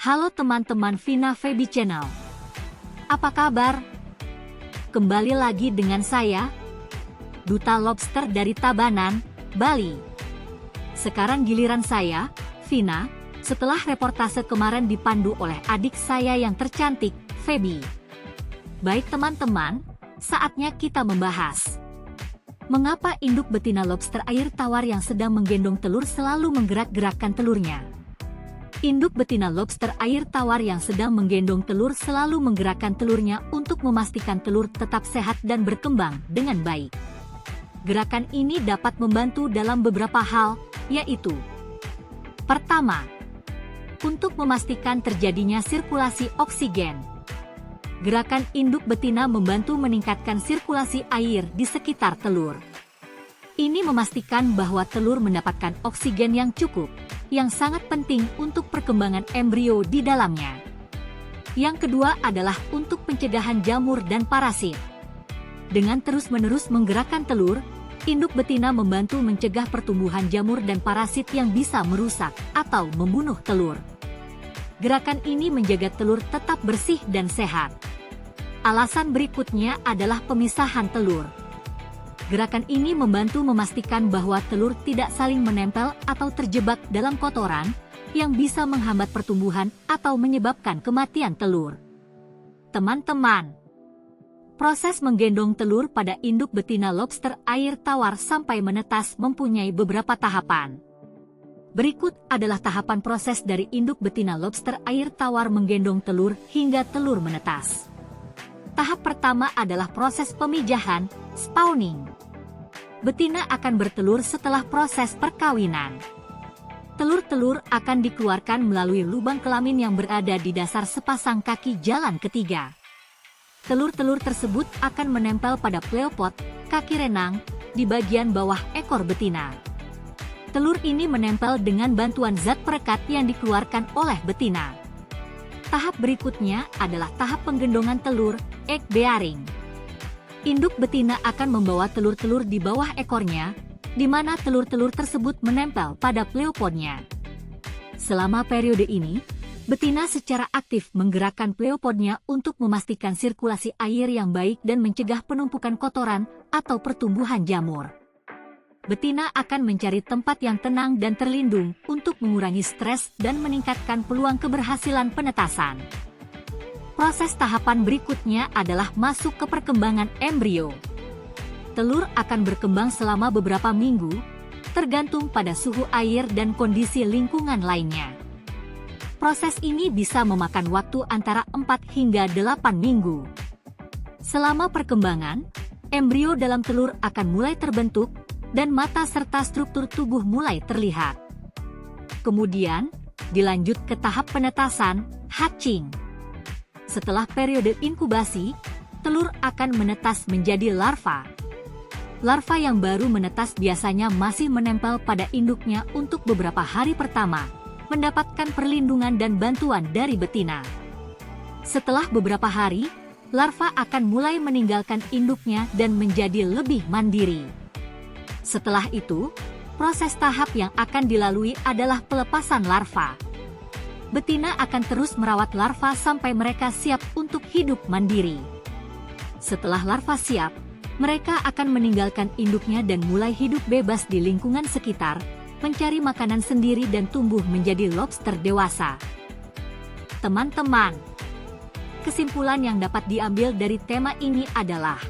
Halo teman-teman Vina Feby Channel. Apa kabar? Kembali lagi dengan saya, Duta Lobster dari Tabanan, Bali. Sekarang giliran saya, Vina, setelah reportase kemarin dipandu oleh adik saya yang tercantik, Feby. Baik teman-teman, saatnya kita membahas. Mengapa induk betina lobster air tawar yang sedang menggendong telur selalu menggerak-gerakkan telurnya? Induk betina lobster air tawar yang sedang menggendong telur selalu menggerakkan telurnya untuk memastikan telur tetap sehat dan berkembang dengan baik. Gerakan ini dapat membantu dalam beberapa hal, yaitu: pertama, untuk memastikan terjadinya sirkulasi oksigen. Gerakan induk betina membantu meningkatkan sirkulasi air di sekitar telur. Ini memastikan bahwa telur mendapatkan oksigen yang cukup, yang sangat penting untuk perkembangan embrio di dalamnya. Yang kedua adalah untuk pencegahan jamur dan parasit. Dengan terus-menerus menggerakkan telur, induk betina membantu mencegah pertumbuhan jamur dan parasit yang bisa merusak atau membunuh telur. Gerakan ini menjaga telur tetap bersih dan sehat. Alasan berikutnya adalah pemisahan telur. Gerakan ini membantu memastikan bahwa telur tidak saling menempel atau terjebak dalam kotoran, yang bisa menghambat pertumbuhan atau menyebabkan kematian telur. Teman-teman, proses menggendong telur pada induk betina lobster air tawar sampai menetas mempunyai beberapa tahapan. Berikut adalah tahapan proses dari induk betina lobster air tawar menggendong telur hingga telur menetas. Tahap pertama adalah proses pemijahan, spawning. Betina akan bertelur setelah proses perkawinan. Telur-telur akan dikeluarkan melalui lubang kelamin yang berada di dasar sepasang kaki jalan ketiga. Telur-telur tersebut akan menempel pada pleopod, kaki renang, di bagian bawah ekor betina. Telur ini menempel dengan bantuan zat perekat yang dikeluarkan oleh betina. Tahap berikutnya adalah tahap penggendongan telur, egg bearing. Induk betina akan membawa telur-telur di bawah ekornya, di mana telur-telur tersebut menempel pada pleopodnya. Selama periode ini, betina secara aktif menggerakkan pleopodnya untuk memastikan sirkulasi air yang baik dan mencegah penumpukan kotoran atau pertumbuhan jamur. Betina akan mencari tempat yang tenang dan terlindung untuk mengurangi stres dan meningkatkan peluang keberhasilan penetasan. Proses tahapan berikutnya adalah masuk ke perkembangan embrio. Telur akan berkembang selama beberapa minggu, tergantung pada suhu air dan kondisi lingkungan lainnya. Proses ini bisa memakan waktu antara 4 hingga 8 minggu. Selama perkembangan, embrio dalam telur akan mulai terbentuk, dan mata serta struktur tubuh mulai terlihat. Kemudian, dilanjut ke tahap penetasan, hatching. Setelah periode inkubasi, telur akan menetas menjadi larva. Larva yang baru menetas biasanya masih menempel pada induknya untuk beberapa hari pertama, mendapatkan perlindungan dan bantuan dari betina. Setelah beberapa hari, larva akan mulai meninggalkan induknya dan menjadi lebih mandiri. Setelah itu, proses tahap yang akan dilalui adalah pelepasan larva. Betina akan terus merawat larva sampai mereka siap untuk hidup mandiri. Setelah larva siap, mereka akan meninggalkan induknya dan mulai hidup bebas di lingkungan sekitar, mencari makanan sendiri dan tumbuh menjadi lobster dewasa. Teman-teman, kesimpulan yang dapat diambil dari tema ini adalah: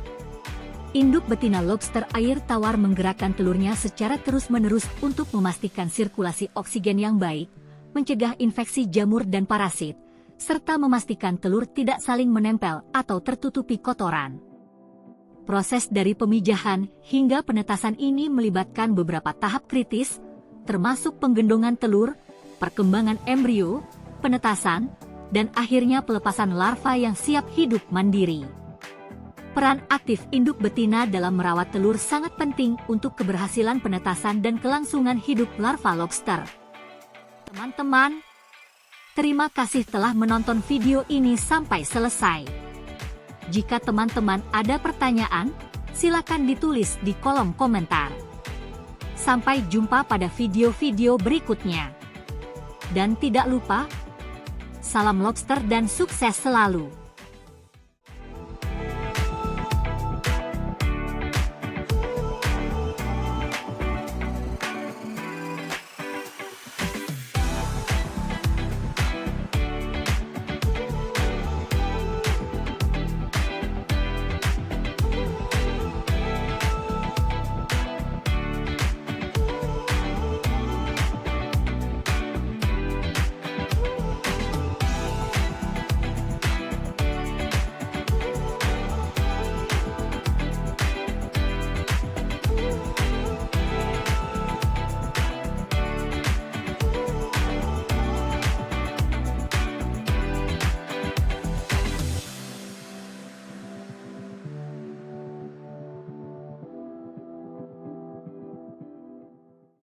induk betina lobster air tawar menggerakkan telurnya secara terus-menerus untuk memastikan sirkulasi oksigen yang baik, mencegah infeksi jamur dan parasit, serta memastikan telur tidak saling menempel atau tertutupi kotoran. Proses dari pemijahan hingga penetasan ini melibatkan beberapa tahap kritis, termasuk penggendongan telur, perkembangan embrio, penetasan, dan akhirnya pelepasan larva yang siap hidup mandiri. Peran aktif induk betina dalam merawat telur sangat penting untuk keberhasilan penetasan dan kelangsungan hidup larva lobster. Teman-teman, terima kasih telah menonton video ini sampai selesai. Jika teman-teman ada pertanyaan, silakan ditulis di kolom komentar. Sampai jumpa pada video-video berikutnya. Dan tidak lupa, Salam lobster dan sukses selalu.